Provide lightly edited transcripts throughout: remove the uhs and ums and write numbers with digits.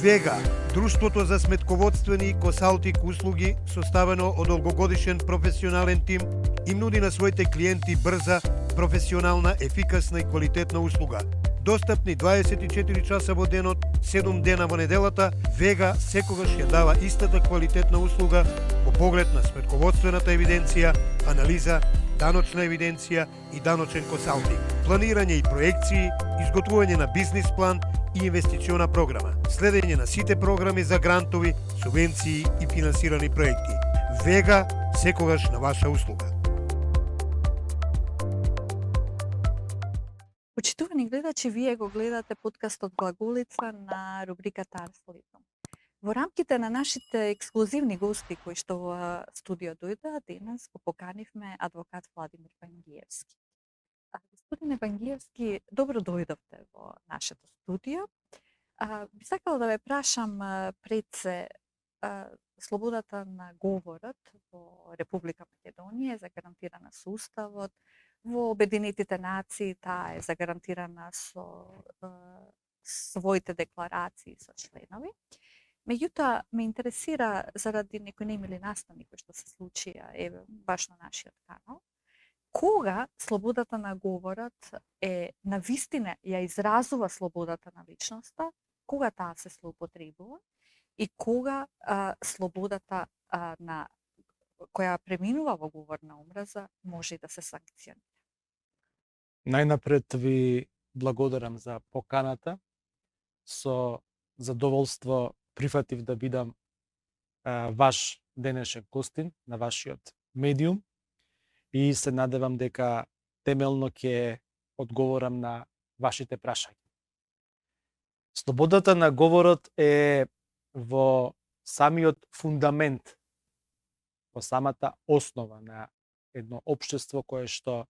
Вега, друштвото за сметководствени и консалтинг услуги, составено од долгогодишен професионален тим, им нуди на своите клиенти брза, професионална, ефикасна и квалитетна услуга. Достапни 24 часа во денот, 7 дена во неделата, Вега секогаш ја дава истата квалитетна услуга по поглед на сметководствената евиденција, анализа, даночна евиденција и даночен консалтинг, планирање и проекции, изготвување на бизнис план и инвестициона програма, следење на сите програми за грантови, субвенции и финансирани проекти. Вега секогаш на ваша услуга. Почитувани гледачи, вие го гледате подкастот Глаголица на рубриката Арслито. Во рамките на нашите ексклузивни гости кои што во студио дојдоа, денес го поканивме адвокат Владимир Вангиевски. Господине Вангиевски, добро дојдовте во нашето студио. Би сакала да ве прашам пред се, слободата на говорот во Република Македонија е загарантирана со Уставот, во Обединетите нации таа е загарантирана со своите декларации со членови. Меѓутоа, ме интересира, заради некои немили настани кои што се случија баш на нашиот канал, кога слободата на говорот е навистина ја изразува слободата на личноста, кога таа се злоупотребува и кога слободата на која преминува во говор на омраза може да се санкционира. Најнапред ви благодарам за поканата. Со задоволство прифатив да бидам ваш денешен гостин на вашиот медиум и се надевам дека темелно ќе одговорам на вашите прашања. Слободата на говорот е во самиот фундамент, во самата основа на едно општество кое што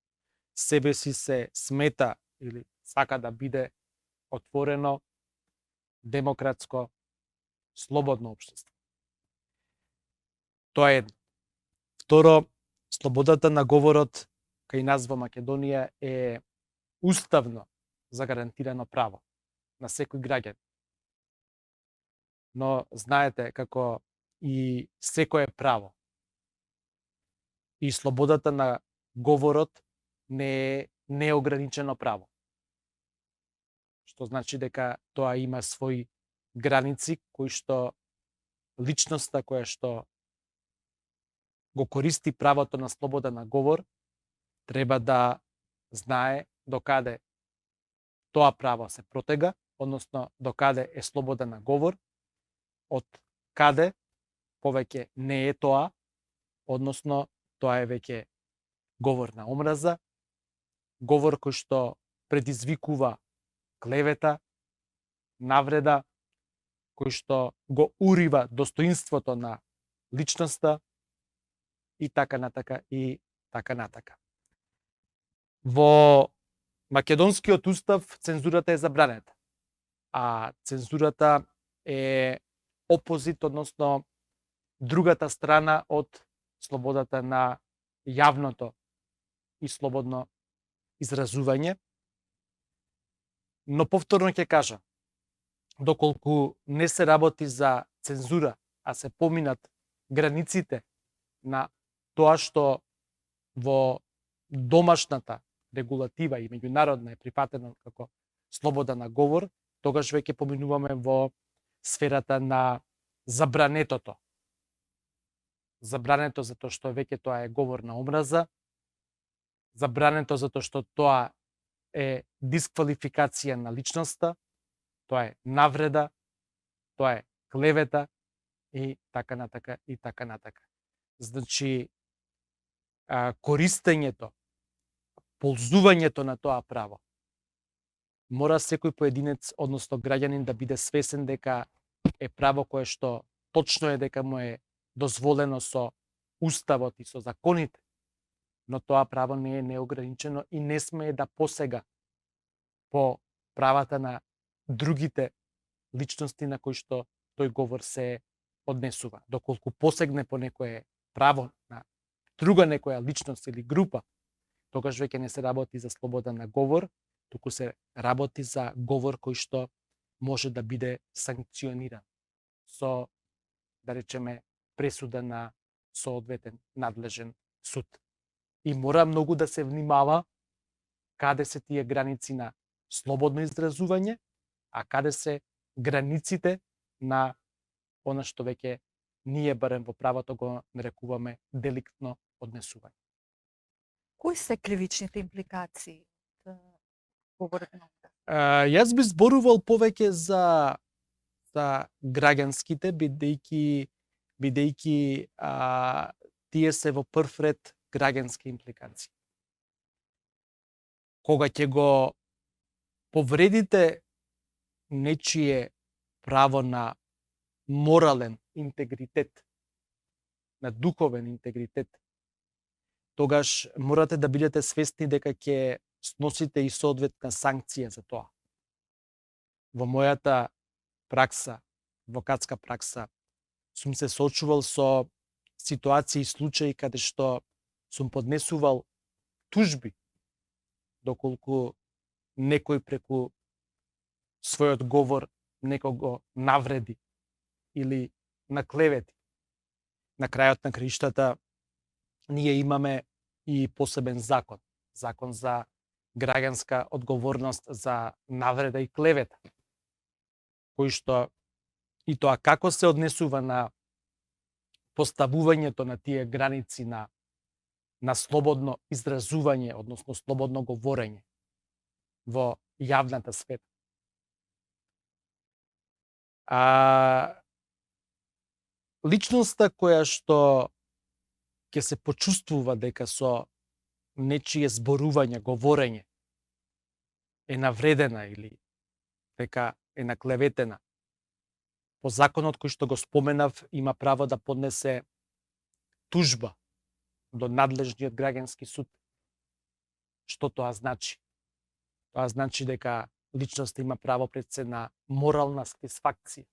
себе си се смета или сака да биде отворено, демократско, слободно општество. Тоа е едно. Второ, слободата на говорот кај нас во Македонија е уставно загарантирано право на секој граѓанин. Но знаете како и секое право и слободата на говорот не е неограничено право. Што значи дека тоа има своји граници кои што личноста која што го користи правото на слобода на говор треба да знае докаде тоа право се протега, односно докаде е слобода на говор, од каде повеќе не е тоа, односно тоа е веќе говор на омраза, говор кој што предизвикува клевета, навреда, кој што го урива достоинството на личноста и така натака и така натака. Во македонскиот устав цензурата е забранета, а цензурата е опозит, односно другата страна од слободата на јавното и слободно изразување. Но повторно ќе кажам, доколку не се работи за цензура, а се поминат границите на тоа што во домашната регулатива и меѓународна е прифатено како слобода на говор, тогаш веќе поминуваме во сферата на забранетото. Забрането затоа што веќе тоа е говор на омраза, забрането затоа што тоа е дисквалификација на личноста, тоа е навреда, тоа е клевета и така натака и така натака. Значи, користењето, ползувањето на тоа право мора секој поединец, односно граѓанин, да биде свесен дека е право кое што точно е дека му е дозволено со уставот и со законите, но тоа право не е неограничено и не смее да посега по правата на другите личности на кои што тој говор се однесува. Доколку посегне по некое право на друга некоја личност или група, тогаш веќе не се работи за слобода на говор, туку се работи за говор кој што може да биде санкциониран со, да речеме, пресуда на соодветен надлежен суд. И мора многу да се внимава каде се тие граници на слободно изразување, а каде се границите на она што веќе ние барем во правото го нарекуваме деликтно однесување. Кои се кривичните импликации од говорот на омраза? Јас би зборувал повеќе за граѓанските, бидејќи тие се во прв ред граѓански импликации. Кога ќе го повредите нечие право на морален интегритет, на духовен интегритет, тогаш морате да бидете свесни дека ќе сносите и соодветна санкција за тоа. Во мојата пракса, адвокатска пракса, сум се соочувал со ситуации и случаи каде што сум поднесувал тужби доколку некој преку својот говор некого навреди или наклевети. На крајот на краиштата ние имаме и посебен закон, закон за граѓанска одговорност за навреда и клевета, кој што и тоа како се однесува на поставувањето на тие граници на слободно изразување, односно слободно говорење во јавната сфера. Личноста која што ќе се почувствува дека со нечие зборување, говорење е навредена или дека е наклеветена, по законот кој што го споменав, има право да поднесе тужба до надлежниот граѓански суд. Што тоа значи? Тоа значи дека личноста има право пред се на морална сатисфакција,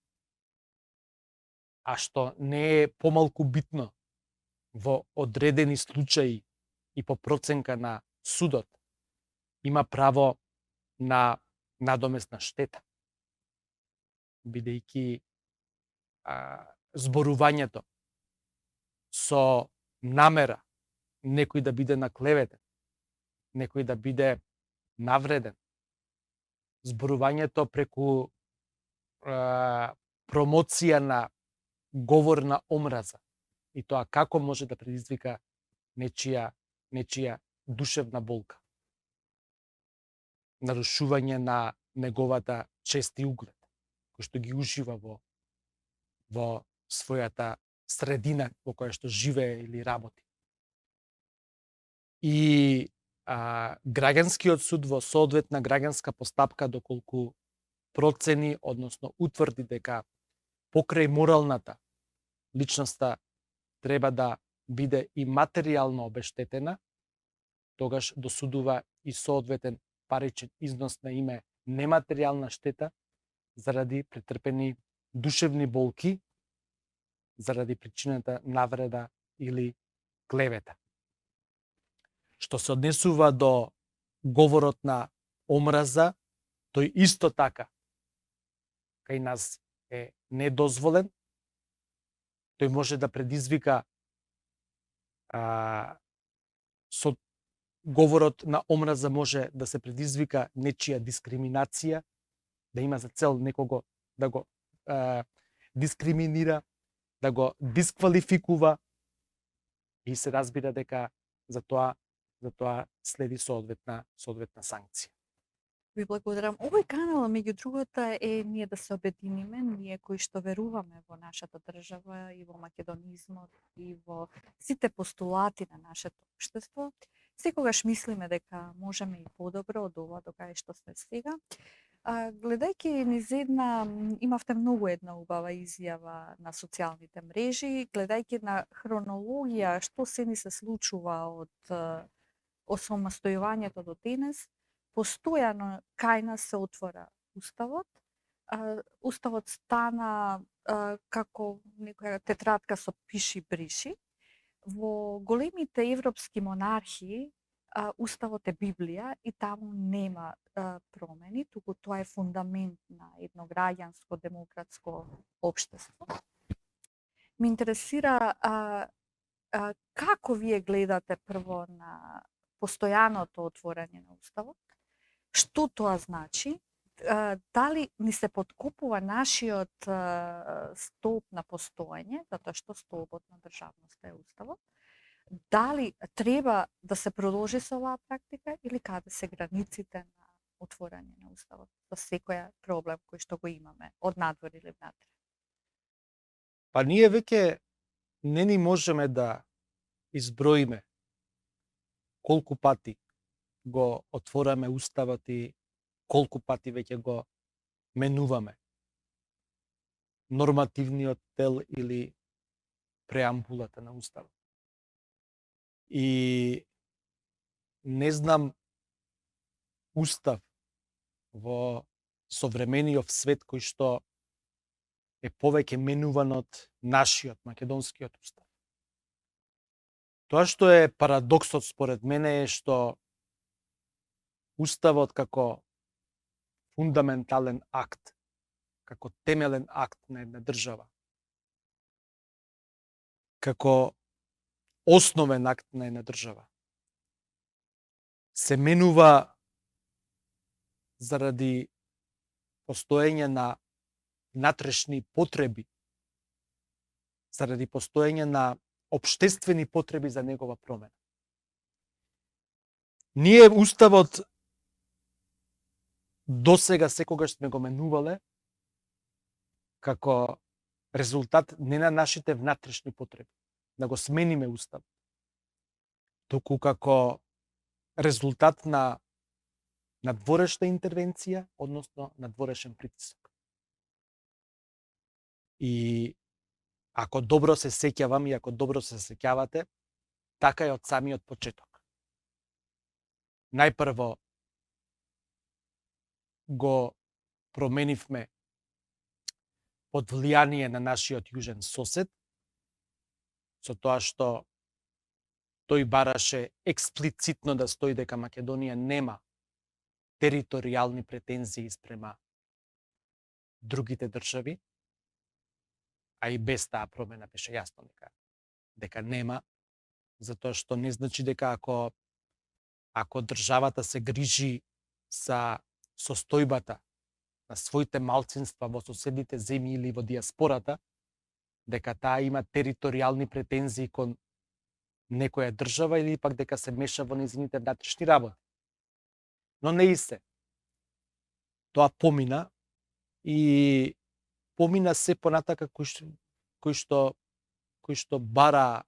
а што не е помалку битно во одредени случаи и по проценка на судот, има право на надомесна штета, бидејќи зборувањето со намера некој да биде наклеветен, некој да биде навреден, зборувањето преку промоција на говор на омраза и тоа како може да предизвика нечија душевна болка, нарушување на неговата чест и углед, кој што ги ужива во својата средина во која што живее или работи. И граѓанскиот суд во соодветна граѓанска постапка, доколку процени, односно утврди дека покрај моралната личноста треба да биде и материјално обештетена, тогаш досудува и соодветен паричен износ на име нематеријална штета заради претрпени душевни болки, заради причината навреда или клевета. Што се однесува до говорот на омраза, тој исто така кај нас е недозволен. Тој може да предизвика со говорот на омраза може да се предизвика нечија дискриминација, да има за цел некого да го дискриминира, да го дисквалификува и се разбира дека за тоа следи соодветна санкција. Ви благодарам. Овој канал, меѓу другото, е ние да се обединиме, ние кои што веруваме во нашата држава и во македонизмот и во сите постулати на нашето општество. Секогаш мислиме дека можеме и подобро од ова до кај што сме сега. Гледајќи низ имавте многу една убава изјава на социјалните мрежи, гледајќи на хронологија што се ни се случува од осамостојувањето до денес, постојано кај нас се отвора Уставот. Уставот стана како некоја тетрадка со пиши-бриши. Во големите европски монархии Уставот е Библија и таму нема промени, туку тоа е фундамент на едно граѓанско демократско општество. Ме интересира како вие гледате прво на постојаното отворање на Уставот, што тоа значи, дали ни се подкопува нашиот столб на постоење, затоа што столбот на државноста е Уставот, дали треба да се продолжи со оваа практика или каде се границите на отворање на Уставот за секој проблем кој што го имаме, од надвор или внатре? Па ние веќе не ни можеме да изброиме колку пати го отвораме Уставот и колку пати веќе го менуваме. Нормативниот дел или преамбулата на Уставот. И не знам Устав во современиот свет кој што е повеќе менуван од нашиот македонскиот Устав. Тоа што е парадоксот според мене е што Уставот како фундаментален акт, како темелен акт на една држава, како основен акт на една држава, се менува заради постоење на внатрешни потреби, заради постоење на општествени потреби за негова промена. Ние Уставот досега секогаш сме го менувале како резултат не на нашите внатрешни потреби, да го смениме Устав, туку како резултат на надворешна интервенција, односно надворешен притисок. И ако добро се сеќавам и ако добро се сеќавате, така е од самиот почеток. Најпрво го променивме под влијание на нашиот јужен сосед, со тоа што тој бараше експлицитно да стои дека Македонија нема територијални претензии спрема другите држави, а и без таа промена беше јасно дека нема, затоа што не значи дека ако државата се грижи за состојбата на своите малцинства во соседните земји или во диаспората, дека таа има територијални претензии кон некоја држава или пак дека се меша во нејзините внатрешни работи. Но не и се. Тоа помина и помина се понатака кој што бара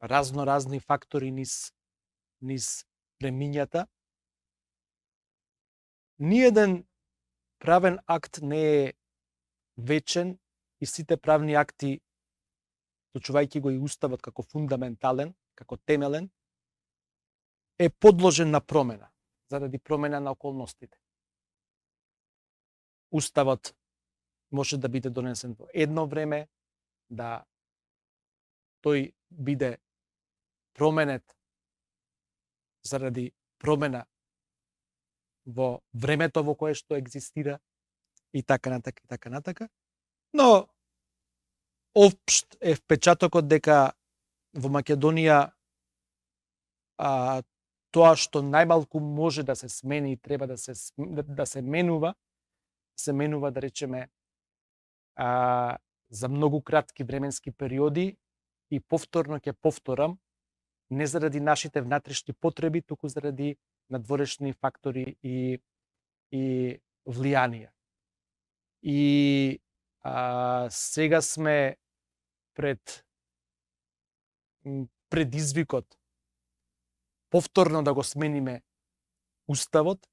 разни фактори низ премињата. Ниеден правен акт не е вечен и сите правни акти, случувајќи го и Уставот како фундаментален, како темелен, е подложен на промена, заради промена на околностите. Уставот може да биде донесен во едно време, да тој биде променет заради промена во времето во кое што екзистира и така натака. Но општ е впечатокот дека во Македонија тоа што најмалку може да се смени и треба да се менува, да речеме за многу кратки временски периоди и повторно ќе повторам, не заради нашите внатрешни потреби, туку заради надворешни фактори и влијанија. И сега сме пред предизвикот повторно да го смениме Уставот,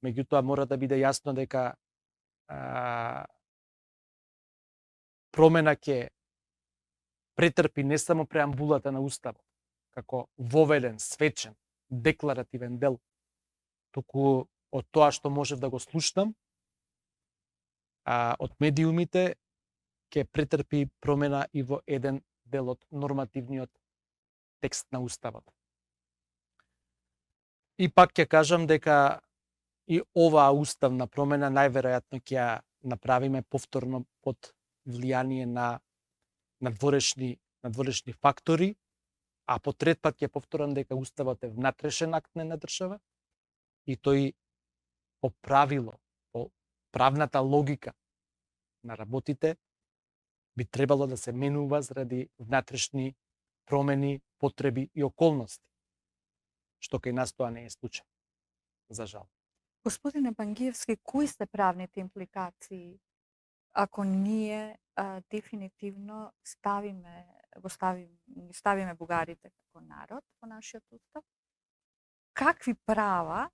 меѓутоа мора да биде јасно дека промена ќе претрпи не само преамбулата на Уставот, како воведен, свечен, декларативен дел, туку од тоа што можев да го слушнам, од медиумите ќе претрпи промена и во еден дел од нормативниот текст на Уставот. И пак ќе кажам дека и оваа уставна промена најверојатно ќе ја направиме повторно под влијание на надворешни фактори, а по трет пат ќе повторам дека уставот е внатрешен акт на една држава и тој по правило, по правната логика на работите би требало да се менува заради внатрешни промени, потреби и околности, што кај нас тоа не е случај, за жал. Господине Бангиевски, кои се правните импликации ако ние дефинитивно ставиме бугарите како народ во нашиот устав? Какви права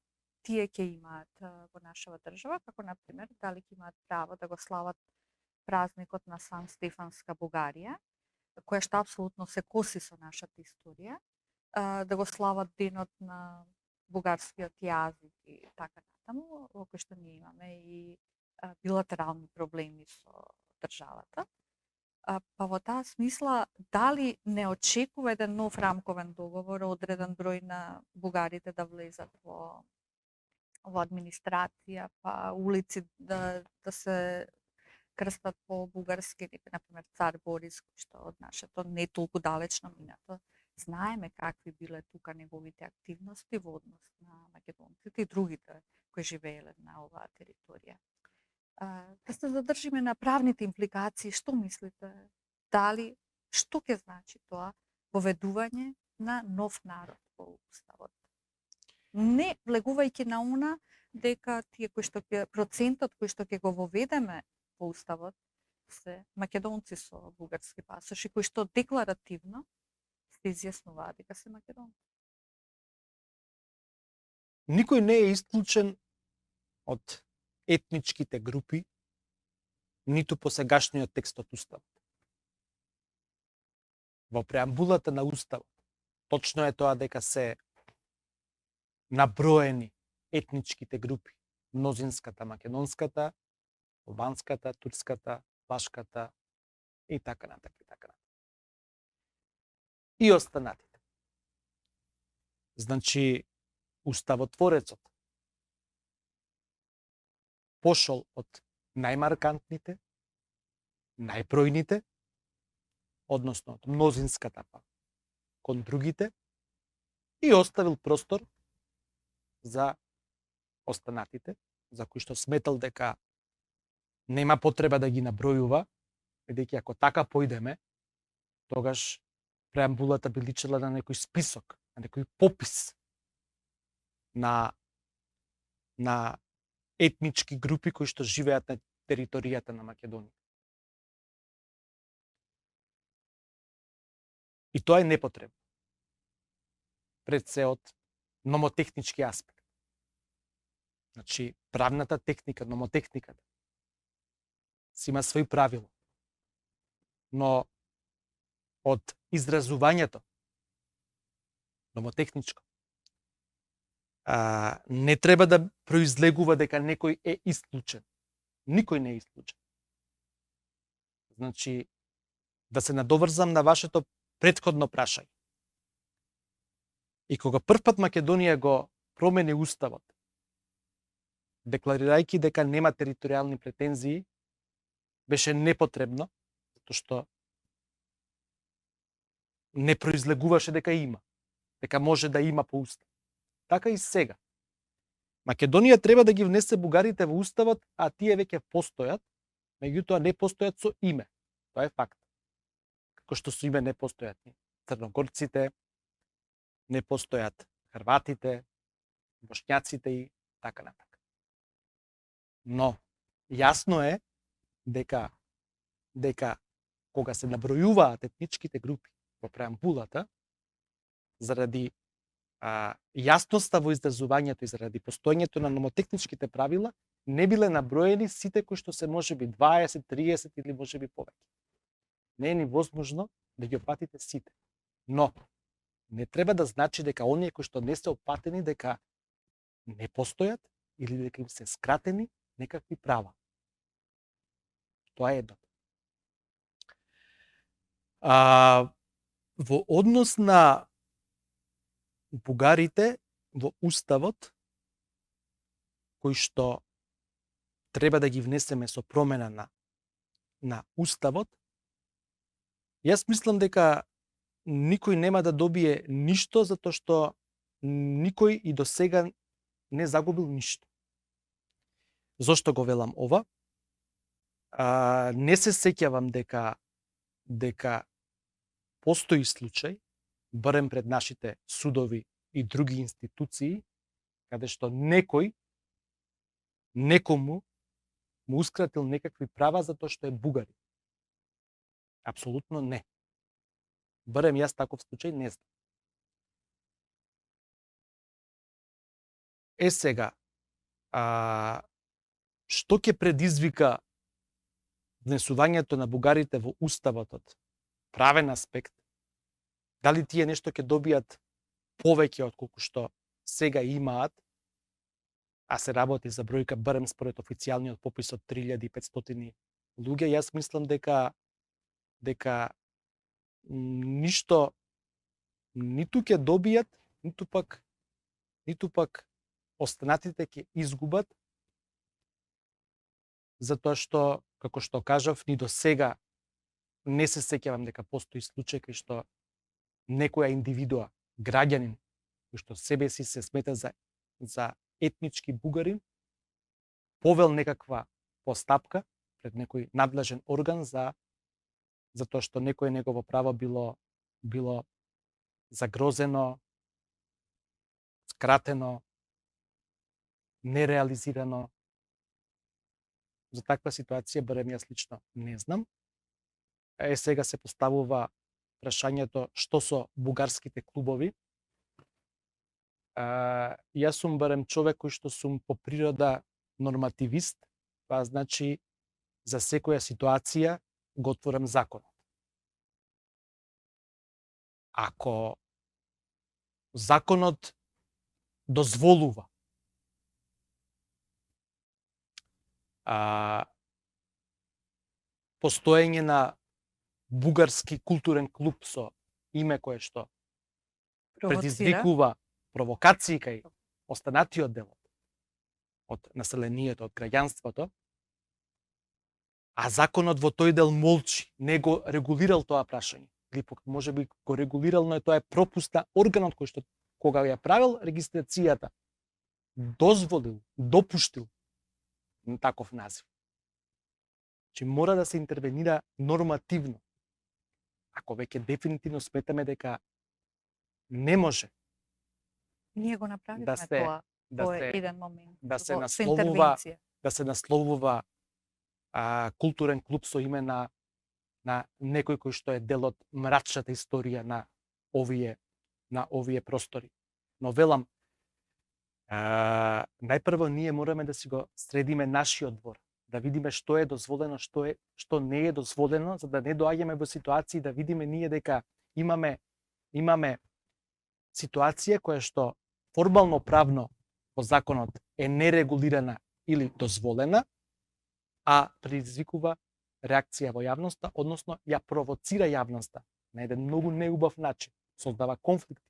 тие ќе имаат во нашава држава, како на пример дали ќе имаат право да го слават празникот на Сан Стефанска Бугарија, која што апсолутно се коси со нашата историја, да го слават денот на бугарскиот јазик и така натаму, во кој што ние имаме и билатерални проблеми со државата. Па во таа смисла, дали не очекува еден нов рамковен договор, одреден број на бугарите да влезат во администрација, па улици да се крстат по бугарски, например цар Борис, кој што од нашето не толку далечно минато, знаеме какви биле тука неговите активности во однос на македонците и другите кои живееле на оваа територија. Да се задржиме на правните импликации, што мислите? Дали, што ќе значи тоа поведување на нов народ во уставот? Не влегувајќи на уна дека тие кои што процентот кои што ќе го воведеме во уставот се македонци со бугарски пасоши кои што декларативно се изјаснуваат дека се македонци. Никој не е исклучен од етничките групи, ниту по сегашниот текст од Уставот. Во преамбулата на Уставот, точно е тоа дека се наброени етничките групи, мнозинската, македонската, албанската, турската, влашката и така натаму и така натаму. И останатите. Значи, уставотворецот пошол од најмаркантните, најбројните, односно од мнозинската па кон другите, и оставил простор за останатите, за кои што сметал дека нема потреба да ги набројува, бидејќи ако така поидеме, тогаш преамбулата би личела на некој список, на некој попис на етнички групи кои што живеат на територијата на Македонија. И тоа е непотребно. Пред се од номотехнички аспект. Значи, правната техника, номотехниката си има свој правило. Но од изразувањето номотехничко не треба да произлегува дека некој е исклучен. Никој не е исклучен. Значи, да се надоврзам на вашето претходно прашање. И кога првпат Македонија го промени уставот, декларирајќи дека нема територијални претензии, беше непотребно, затоа што не произлегуваше дека има, дека може да има по устав. Така и сега. Македонија треба да ги внесе бугарите во уставот, а тие веќе постојат, меѓутоа не постојат со име. Тоа е факт. Како што со име не постојат ни црногорците, не постојат хрватите, бошњаците и така натака. Но јасно е дека кога се набројуваат етничките групи во преамбулата, заради јасноста во изразувањето и заради постоењето на номотехничките правила, не биле наброени сите кои што се можеби 20, 30 или можеби повеќе. Не е ни возможно да ги опатите сите. Но не треба да значи дека оние кои што не се опатени дека не постојат или дека им се скратени некакви права. Тоа е едно. Во однос на бугарите, во уставот кои што треба да ги внесеме со промена на уставот, јас мислам дека никој нема да добие ништо затоа што никој и до сега не загубил ништо. Зошто го велам ова? Не се сеќавам дека постои случај, барем пред нашите судови и други институции, каде што некој некому муускратил некакви права затоа што е бугарин. Апсолутно не. Барем јас таков случај не знам. Сега, што ќе предизвика внесувањето на бугарите во уставот од правен аспект? Дали тие нешто ќе добијат повеќе од колку што сега имаат, а се работи за бројка барем според официјалниот попис од 3500 луѓе, јас мислам дека ништо ниту ќе добијат, ниту пак останатите ќе изгубат, затоа што, како што кажав, ни до сега не се сеќавам дека постои случај кај што некоја индивидуа, граѓанин, кој што себе си се смета за етнички бугарин, повел некаква постапка пред некој надлежен орган затоа што некое негово право било загрозено, скратено, нереализирано. За таква ситуација барем јас лично не знам. Сега се поставува прашањето што со бугарските клубови. Јас сум барем човек кој што сум по природа нормативист, тоа значи за секоја ситуација го отворам законот. Ако законот дозволува постоење на бугарски културен клуб со име кое што предизвикува провокации кај останатиот дел од населението, од граѓанството, а законот во тој дел молчи, не го регулирал тоа прашање. Или може би го регулирал, но тоа е пропуст на органот кој што кога ја правил регистрацијата, дозволил, допуштил таков назив. Че мора да се интервенира нормативно. Ако веќе дефинитивно сметаме дека не може Ние го направивме да се- тоа да во се- еден момент. да се со насловува интервенција. да се насловува културен клуб со име на некој кој што е дел од мрачната историја на овие простори. Но велам, најпрво ние мораме да си го средиме нашиот двор, да видиме што е дозволено, што не е дозволено, за да не доаѓаме во ситуации да видиме ние дека имаме ситуација која што формално правно по законот е нерегулирана или дозволена, а предизвикува реакција во јавноста, односно ја провоцира јавноста на еден многу неубав начин, создава конфликти.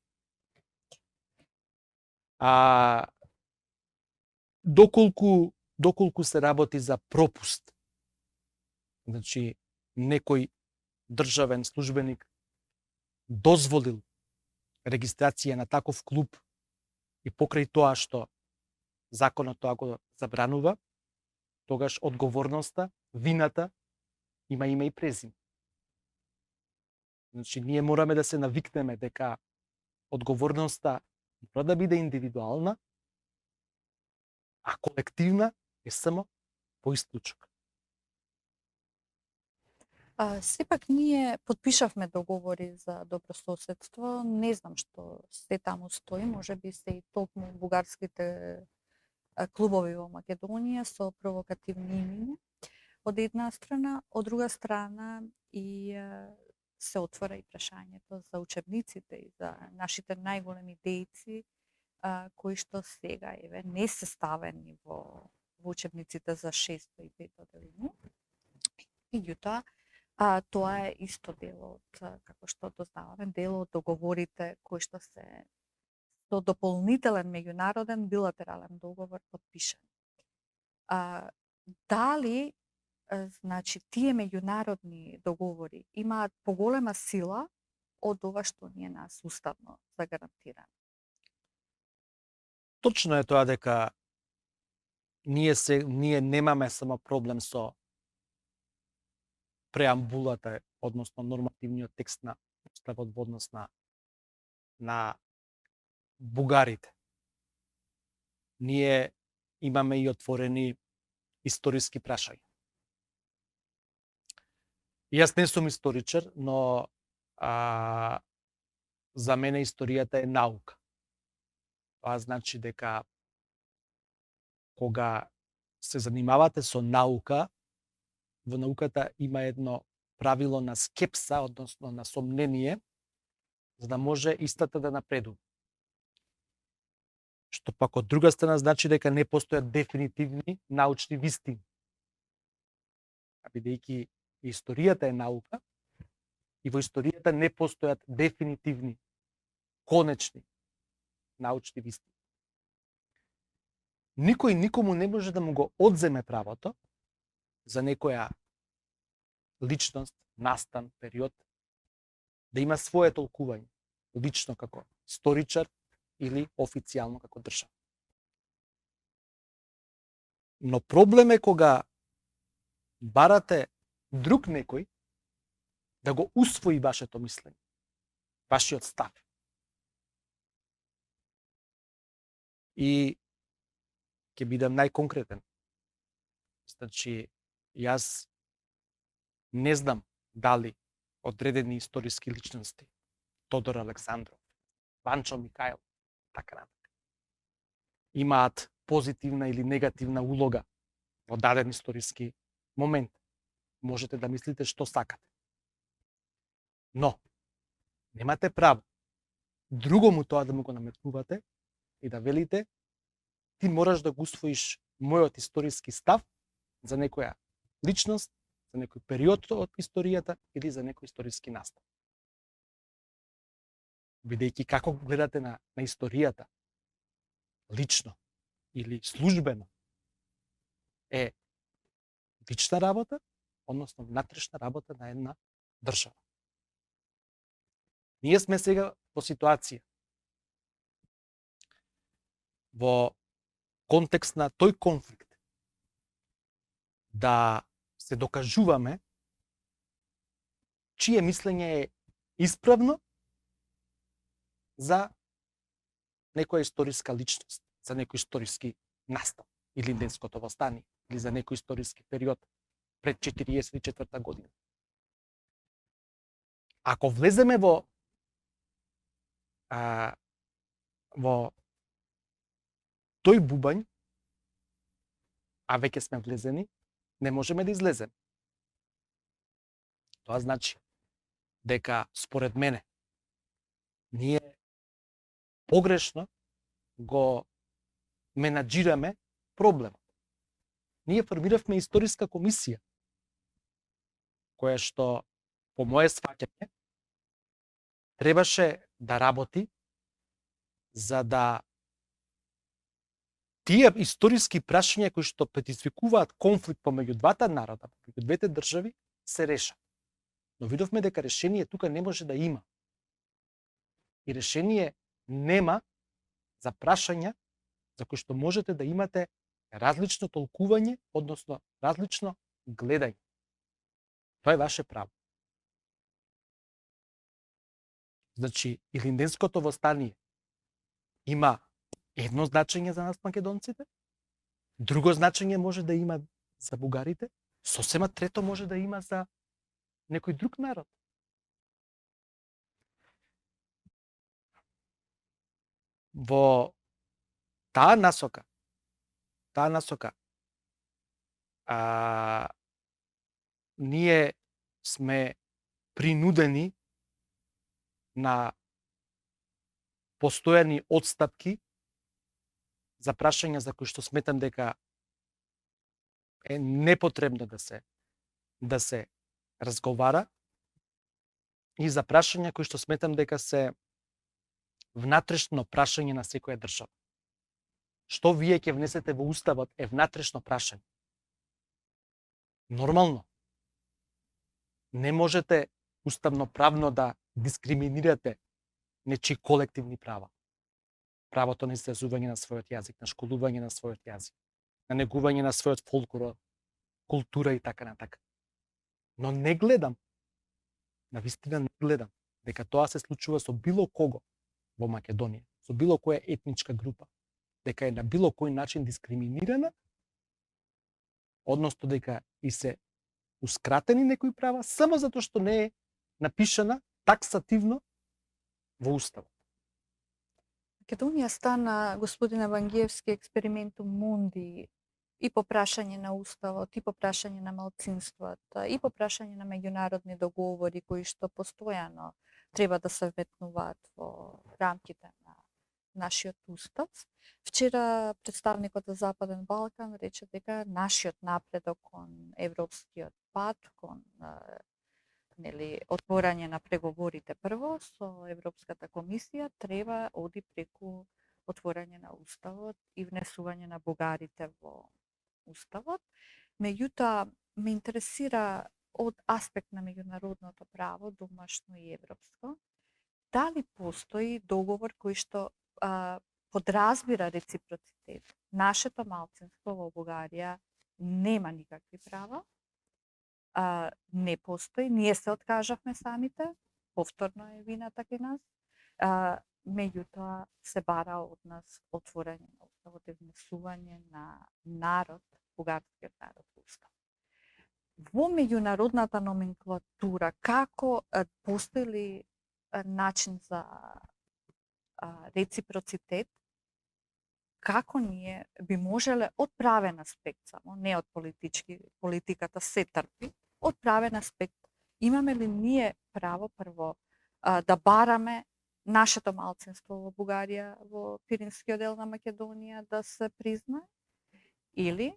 Доколку се работи за пропуст, значи некој државен службеник дозволил регистрација на таков клуб и покрај тоа што законот тоа го забранува, тогаш одговорноста, вината има име и презиме. Значи, ние мораме да се навикнеме дека одговорноста мора да биде индивидуална, а колективна е само по исклучок. Сепак ние подпишавме договори за добрососедство. Не знам што се таму стои, може би се и токму бугарските клубови во Македонија со провокативни имиња. Од една страна, од друга страна и се отвора и прашањето за учебниците и за нашите најголеми дејци кои што сега не се ставени во учебниците за 6 и 5 делимо. Меѓутоа, тоа е исто дел од, како што дознаваме, дел од договорите кои што се што дополнителен меѓународен билатерален договор потпишан. Дали значи тие меѓународни договори имаат поголема сила од ова што ни е нас уставно загарантирано? Точно е тоа дека ние немаме само проблем со преамбулата, односно нормативниот текст на уставот во однос на бугарите. Ние имаме и отворени историски прашања. Јас не сум историчар, но за мене историјата е наука. Тоа значи дека кога се занимавате со наука, во науката има едно правило на скепса, односно на сомнение, за да може истата да напредува. Што пак од друга страна значи дека не постојат дефинитивни научни вистини. А бидејќи историјата е наука, и во историјата не постојат дефинитивни, конечни научни вистини. Никој никому не може да му го одземе правото за некоја личност, настан, период, да има свое толкување, лично како историчар или официјално како држава. Но проблем е кога барате друг некој да го усвои вашето мислење, вашиот став. И ќе бидам најконкретен. Значи, јас не знам дали одредени историски личности, Тодор Александров, Ванчо Микаел, така натаму, имаат позитивна или негативна улога во даден историски момент. Можете да мислите што сакате. Но, немате право другому тоа да му го наметнувате и да велите ти мораш да го усвоиш мојот историски став за некоја личност, за некој период од историјата или за некој историски настан. Бидејќи како гледате на историјата, лично или службено, е лична работа, односно внатрешна работа на една држава. Ние сме сега во ситуација во контекст на тој конфликт да се докажуваме чие мислење е исправно за некоја историска личност, за некој историски настан или Инденското востание, или за некој историски период пред 44 година. Ако влеземе во тој бубањ, а веќе сме влезени, не можеме да излеземе. Тоа значи дека, според мене, ние погрешно го менаџираме проблемот. Ние формиравме историска комисија, која што, по моје сваќање, требаше да работи за да тие историски прашања кои што предизвикуваат конфликт помеѓу двата народа, помеѓу двете држави, се решат. Но видовме дека решение тука не може да има. И решение нема за прашања за кои што можете да имате различно толкување, односно различно гледање. Тоа е ваше право. Значи, Илинденското востание има едно значење за нас македонците, друго значење може да има за бугарите, сосема трето може да има за некој друг народ. Во таа насока, ние сме принудени на постојани отстапки за прашања за кои што сметам дека е непотребно да се разговара и за прашања кои што сметам дека се внатрешно прашање на секоја држава. Што вие ќе внесете во уставот е внатрешно прашање. Нормално. Не можете уставно правно да дискриминирате нечии колективни права. Правото на изразување на својот јазик, на школување на својот јазик, на негување на својот фолклор, култура и така натака. Но не гледам, навистина не гледам, дека тоа се случува со било кого во Македонија, со било која етничка група, дека е на било кој начин дискриминирана, односно дека и се ускратени некои права, само затоа што не е напишана таксативно во уставот. Македонија стана, господин Евангиевски, експериментум мунди и по прашање на уставот, и по прашање на малцинствата, и по прашање на меѓународни договори кои што постојано треба да се вметнуваат во рамките на нашиот устав. Вчера представникот за Западен Балкан рече дека нашиот напредок кон европскиот пат, кон отворање на преговорите прво со Европската комисија треба оди преку отворање на уставот и внесување на бугарите во уставот. Меѓутоа, ме интересира од аспект на меѓународното право, домашно и европско, дали постои договор кој што подразбира реципроцитет. Нашето малцинство во Бугарија нема никакви права, не постои, ние се откажавме самите, повторно е вината кај нас, меѓутоа се бара од нас отворање на уставот и внесување на народ, бугарскиот народ во устав. Во меѓународната номенклатура, како постои ли начин за реципроцитет, како ние би можеле од правен аспект само, не од политиката се трпи, од правен аспект, имаме ли ние право прво да бараме нашето малцинство во Бугарија, во Пиринскиот дел на Македонија да се признае, или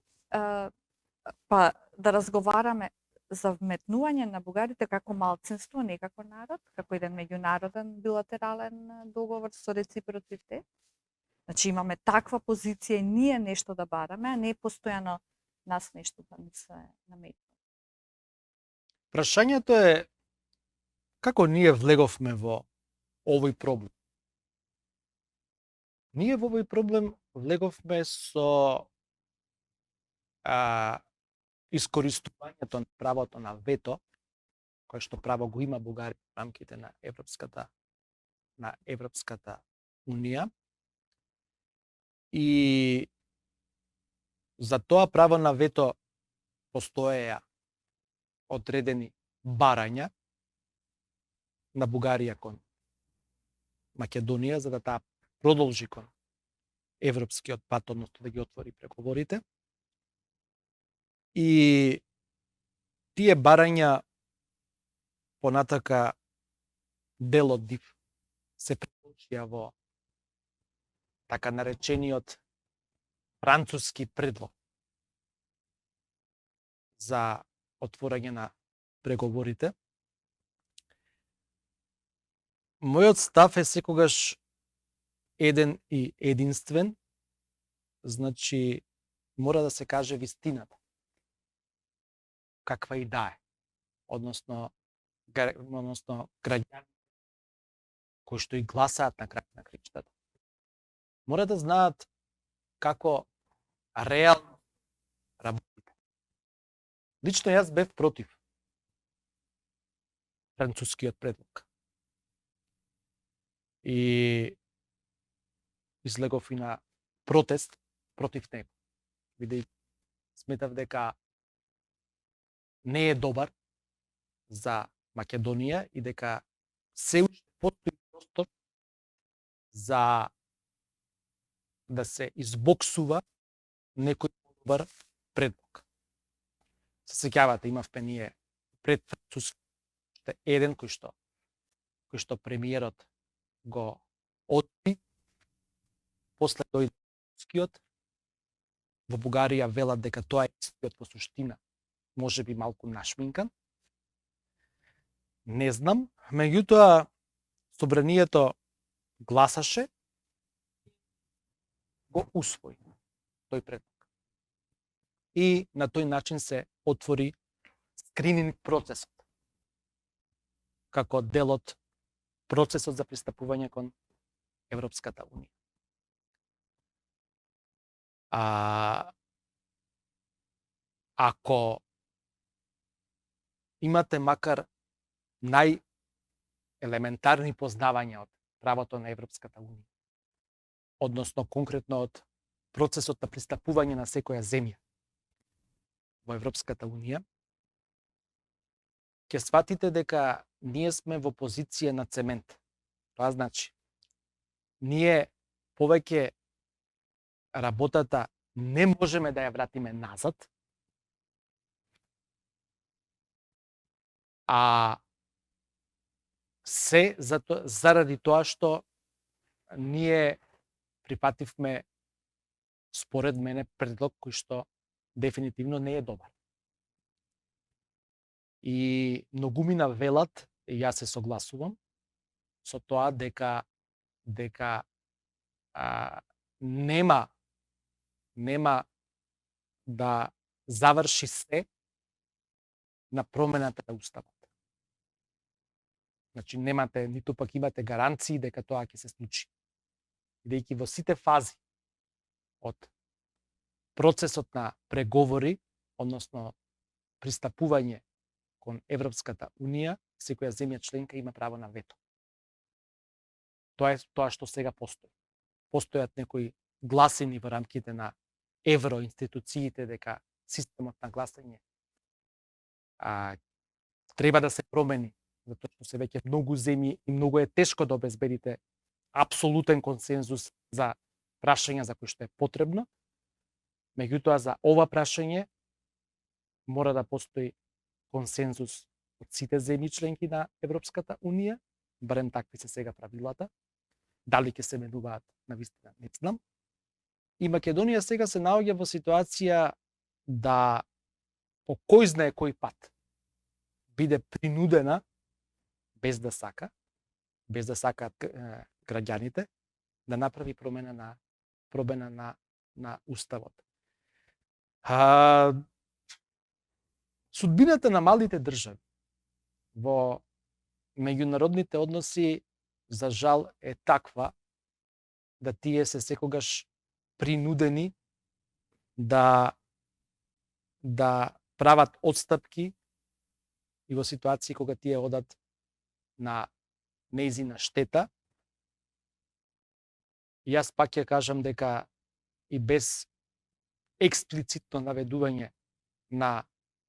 па да разговараме за вметнување на бугарите како малцинство, не како народ, како еден меѓународен билатерален договор со реципроцитет. Значи имаме таква позиција и ние нешто да бараме, а не постојано нас нешто да ни се наметне. Прашањето е како ние влеговме во овој проблем. Ние во овој проблем влеговме со искористувањето на правото на вето, кое што право го има Бугарија во рамките на Европската унија. И за тоа право на вето постоеја одредени барања на Бугарија кон Македонија за да таа продолжи кон европскиот пат, односно да ги отвори преговорите. И тие барања понатака дел од нив се преточија во така наречениот француски предлог за отворање на преговорите. Мојот став е секогаш еден и единствен, значи мора да се каже вистината, каква и да е, односно граѓани кои што и гласаат на крај на краиштата, мора да знаат како реално работите. Лично јас бев против францускиот предлог. И излегов и на протест против него. Бидејќи сметав дека не е добар за Македонија и дека се уште постои простор за да се избоксува некој добар предлог. Се сеќавате, имавме ние пред француски еден кој што премиерот го одби, после дојде францускиот. Во Бугарија велат дека тоа е истиот во суштина, може би малку нашминкан. Не знам, меѓутоа собранието гласаше, го усвои тој предлог. И на тој начин се отвори скрининг процесот како дел од процесот за пристапување кон Европската унија. Ако имате макар најелементарни познавања од правото на Европската унија, односно конкретно од процесот на пристапување на секоја земја во Европската унија, ќе сватите дека ние сме во позиција на цемент. Тоа значи, ние повеќе работата не можеме да ја вратиме назад, а се заради тоа што ние припативме, според мене, предлог кој што дефинитивно не е добар. И многумина велат, и јас се согласувам со тоа дека нема да заврши се на промената на уставот. Значи немате, ниту пак имате гаранции дека тоа ќе се случи. Бидејќи во сите фази од процесот на преговори, односно пристапување кон Европската унија, секоја земја членка има право на вето. Тоа е тоа што сега постои. Постојат некои гласини во рамките на евроинституциите дека системот на гласање треба да се промени, затоа што се веќе многу земји и многу е тешко да обезбедите апсолутен консензус за прашања за кои што е потребно. Меѓутоа, за ова прашање мора да постои консензус од сите земји членки на Европската унија, барем такви се сега правилата. Дали ќе се менуваат, навистина не знам. И Македонија сега се наоѓа во ситуација да по кој знае кој пат биде принудена, без да сакаат граѓаните, да направи промена на уставот. Судбината на малите држави во меѓународните односи за жал е таква да тие се секогаш принудени да прават отстапки и во ситуации кога тие одат на неизина штета. Јас пак ќе кажам дека и без експлицитно наведување на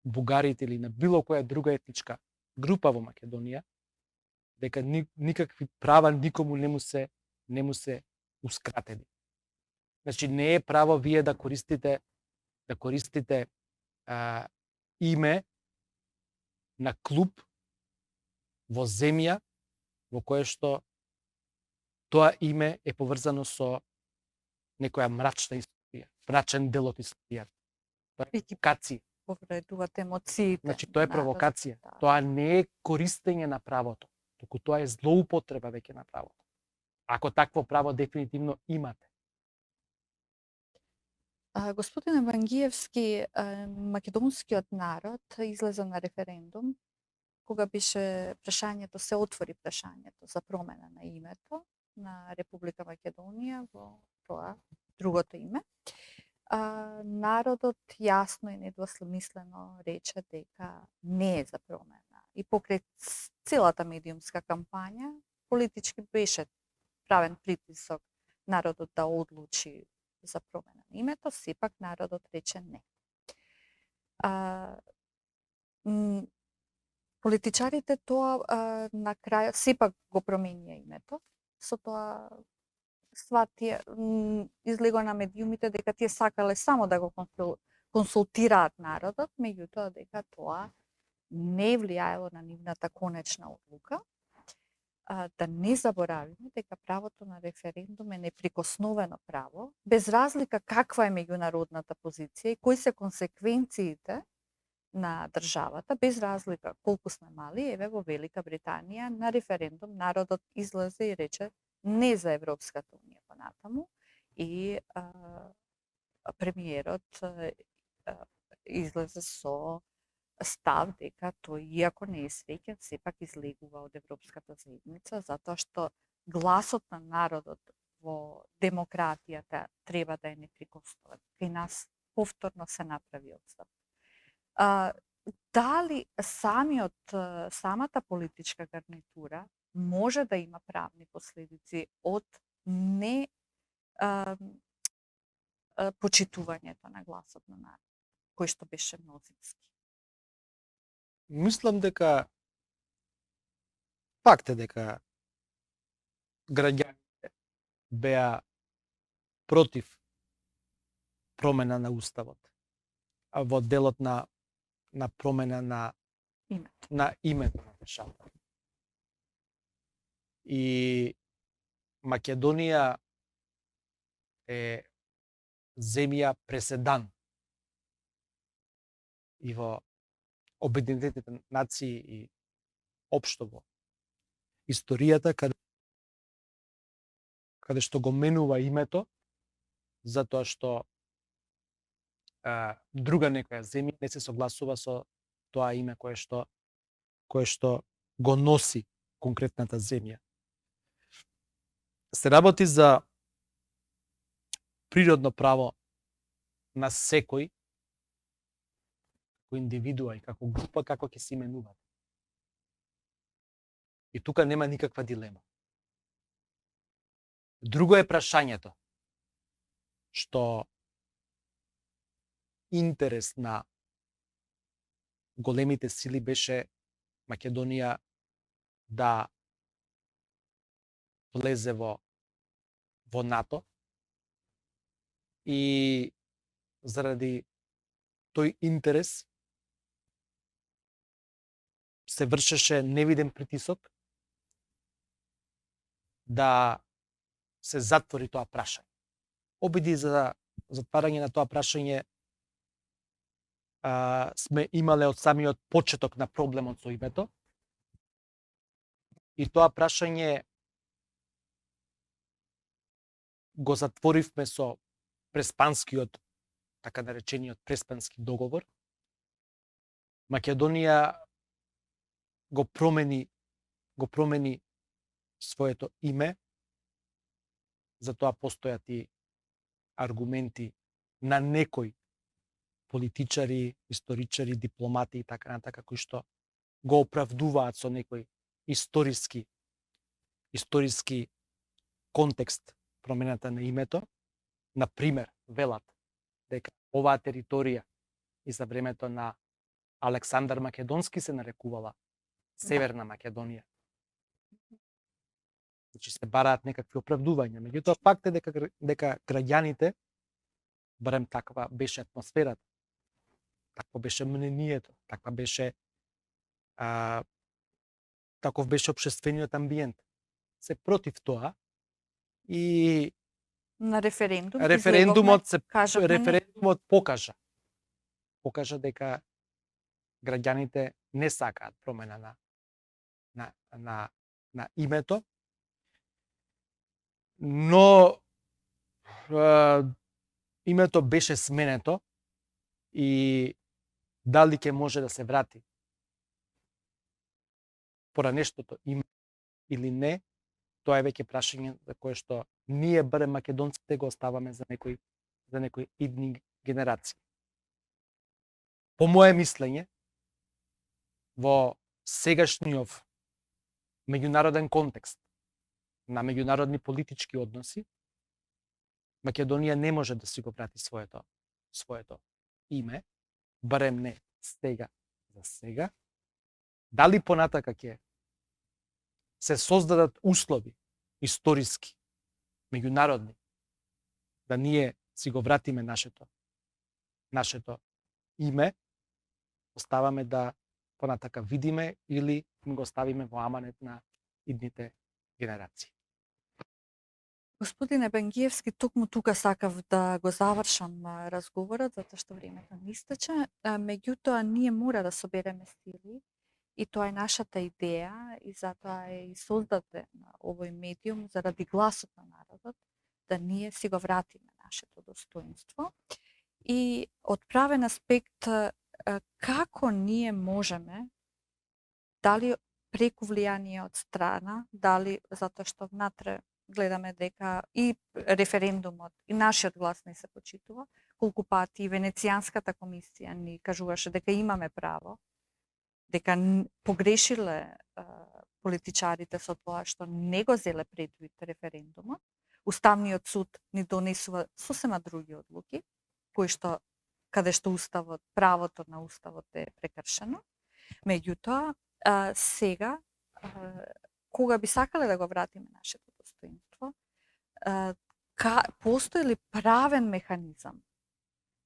бугарите или на било која друга етничка група во Македонија, дека никакви права никому не му се ускратени. Значи не е право вие да користите име на клуб во земја во кое што тоа име е поврзано со некоја мрачна историја, мрачен дел од историјата. Тоа е провокација. Повредуваат емоциите. Значи тоа е провокација. Да. Тоа не е користење на правото, туку тоа е злоупотреба веќе на правото. Ако такво право дефинитивно имате. Господин Евангиевски, македонскиот народ излезе на референдум кога беше прашањето, се отвори прашањето за промена на името на Република Македонија во тоа другото име. Народот јасно и недвосмислено рече дека не е за промена. И покрај целата медиумска кампања, политички беше правен притисок народот да одлучи за промена на името, сепак народот рече не. Политичарите тоа на крај сепак го променија името, со тоа сватија излего на медиумите дека тие сакале само да го консултираат народот, меѓутоа дека тоа не влијаело на нивната конечна одлука. Да не заборавиме дека правото на референдум е неприкосновено право, без разлика каква е меѓународната позиција и кои се консеквенциите на државата, без разлика колку сме мали. Еве во Велика Британија на референдум народот излезе и рече не за Европската унија понатаму и премиерот излезе со став дека тој, иако не е среќен, сепак излегува од Европската заедница, затоа што гласот на народот во демократијата треба да е неприкосновен. Кај нас повторно се направи одстап. Дали самата политичка гарнитура може да има правни последици од не почитувањето на гласот на народ, кој што беше мнозински? Мислам дека факт е дека граѓаните беа против промена на уставот, а во делот на промена на името на државата. И Македонија е земја преседан и во Обединетите нации и општо во историјата каде што го менува името затоа што друга некоја земја не се согласува со тоа име кое што го носи конкретната земја. Се работи за природно право на секој како индивидуа и како група како ќе се именуваат. И тука нема никаква дилема. Друго е прашањето што интерес на големите сили беше Македонија да влезе во НАТО и заради тој интерес се вршеше невиден притисок да се затвори тоа прашање. Обиди за затварање на тоа прашање сме имале од самиот почеток на проблемот со името. И тоа прашање го затворивме со Преспанскиот, така наречениот Преспански договор. Македонија го промени своето име, затоа постојат и аргументи на некои политичари, историчари, дипломати и така натака, кои што го оправдуваат со некој историски контекст промената на името. Например, велат дека оваа територија и за времето на Александар Македонски се нарекувала Северна Македонија. Значи се бараат некакви оправдувања. Меѓутоа факт е дека граѓаните, барем таква беше атмосферата, такво беше мнението, таков беше општествениот амбиент. Се против тоа и на референдумот покажа дека граѓаните не сакаат промена на името, но името беше сменето и дали ќе може да се врати поранештото име или не, тоа е веќе прашање за кое што ние барем македонците го оставаме за некои идни генерации. По мое мислење, во сегашниот меѓународен контекст на меѓународни политички односи, Македонија не може да си го врати своето име, барем не сега за сега. Дали понатака ќе се создадат услови историски, меѓународни, да ние си го вратиме нашето име, оставаме да понатака видиме или го оставиме во аманет на идните генерации. Господине Бенгиевски, токму тука сакав да го завршам разговорот, затоа што времето ни истече. Меѓутоа, ние мора да собереме сили И тоа е нашата идеја и затоа е и создаден овој медиум заради гласот на народот, да ние си го вратиме нашето достоинство. И од правен аспект, како ние можеме, дали преку влијание од страна, дали затоа што внатре гледаме дека и референдумот, и нашиот глас не се почитува, колку пати и Венецијанската комисија ни кажуваше дека имаме право, дека погрешиле политичарите со тоа што не го зеле предвид референдумот. Уставниот суд ни донесува сосема други одлуки, кои што каде што уставот, правото на уставот е прекршено. Меѓутоа, сега, кога би сакале да го вратиме нашето достоинство, постои ли правен механизам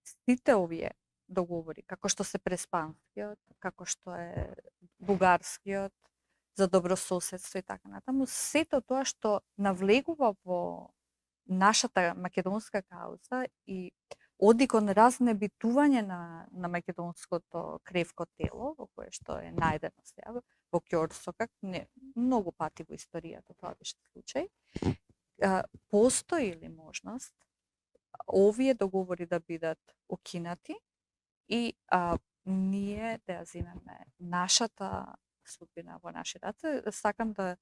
сите овие договори, како што се Преспанскиот, како што е Бугарскиот, за добрососедство и така натаму, сето тоа што навлегува во нашата македонска кауза и оди кон разнебитување на македонското кревко тело, во кое што е најдено сега, во Ќорсокак, не, многу пати во историјата тоа беше случај. Постои ли можност овие договори да бидат укинати и ние да ја земеме нашата судбина во наши раце? Сакам да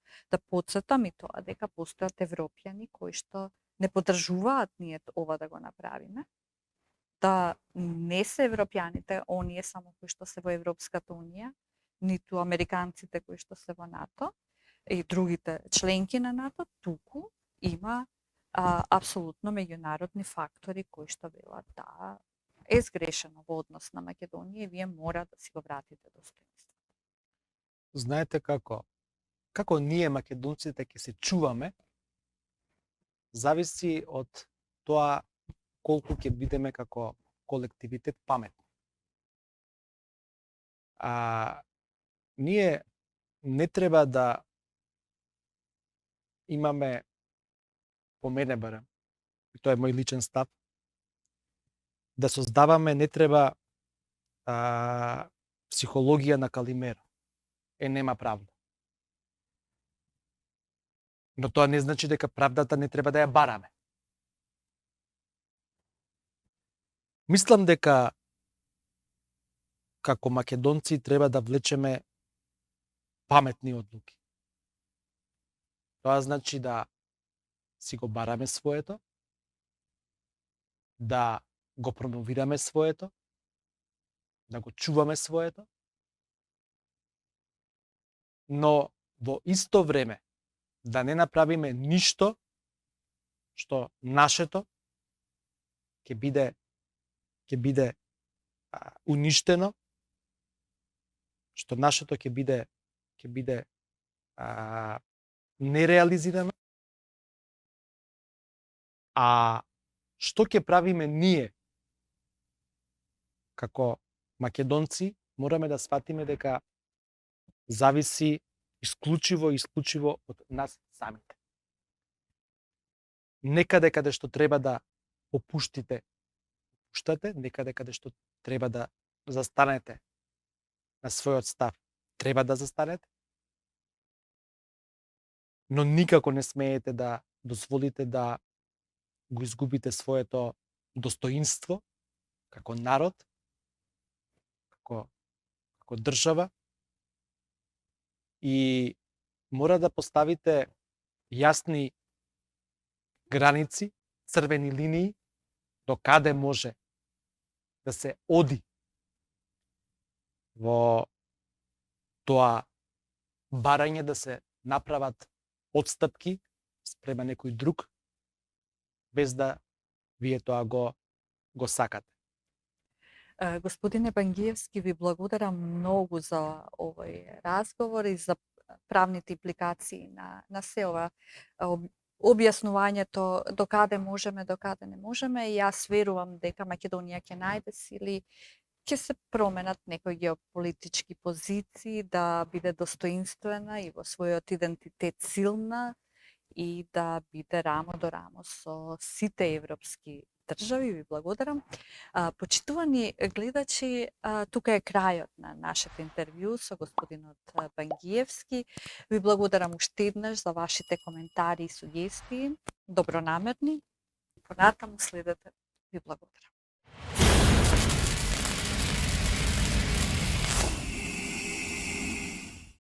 потсетам и тоа дека постојат европјани кои што не поддржуваат ние ова да го направиме, да не се европјаните, оние само кои што се во Европската унија, ниту американците кои што се во НАТО и другите членки на НАТО, туку има апсолутно меѓународни фактори кои што велат да е сгрешено во однос на Македонија и вие мора да си го вратите достоинството. Знаете како ние македонците ќе се чуваме, зависи од тоа колку ќе бидеме како колективитет паметни. Ние не треба да имаме, по мене барем, и тоа е мој личен став, да создаваме, не треба психологија на Калимера. Нема правда. Но тоа не значи дека правдата не треба да ја бараме. Мислам дека како македонци треба да влечеме паметни одлуки. Тоа значи да си го бараме своето, да го промовираме своето, да го чуваме своето, но во исто време да не направиме ништо што нашето ќе биде уништено, што нашето ќе биде нереализирано. А што ќе правиме ние како македонци, мораме да сватиме дека зависи исклучиво од нас самите. Некаде каде што треба да попуштите, некаде каде што треба да застанете на својот став, треба да застанете, но никако не смеете да дозволите да го изгубите своето достоинство како народ, како држава, и мора да поставите јасни граници, црвени линии, до каде може да се оди во тоа барање да се направат отстапки спрема некој друг, без да вие тоа го сакате. Господине Бангиевски, ви благодарам многу за овој разговор и за правните импликации на се ова објаснувањето до каде можеме, до каде не можеме. И јас верувам дека Македонија ќе најде сили, ќе се променат некои геополитички позиции, да биде достоинствена и во својот идентитет силна и да биде рамо до рамо со сите европски држави. Ви благодарам. Почитувани гледачи, тука е крајот на нашето интервју со господинот Бангиевски. Ви благодарам уште еднаш за вашите коментари и сугестии, добронамерни. Понатаму следете. Ви благодарам.